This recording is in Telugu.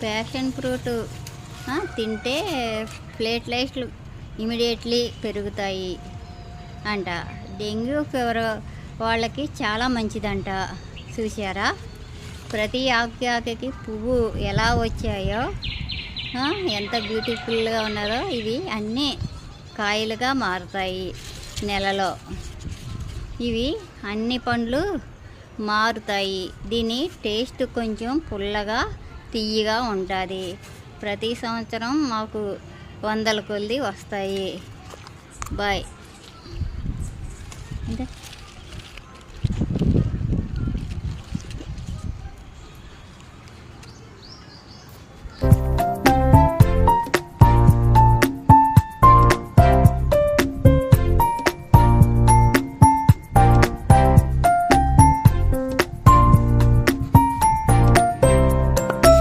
ప్యాషన్ ఫ్రూట్ తింటే ప్లేట్లెట్స్లు ఇమీడియట్లీ పెరుగుతాయి అంట. డెంగ్యూ ఫీవర్ వాళ్ళకి చాలా మంచిదంట. చూసారా ప్రతి ఆకుకి పువ్వు ఎలా వచ్చాయో, ఎంత బ్యూటిఫుల్గా ఉన్నదో. ఇవి అన్నీ కాయలుగా మారుతాయి నెలలో. ఇవి అన్ని పండ్లు మారుతాయి. దీని టేస్ట్ కొంచెం పుల్లగా తియ్యగా ఉంటుంది. ప్రతి సంవత్సరం మాకు 100 కొలది వస్తాయి. బాయ్.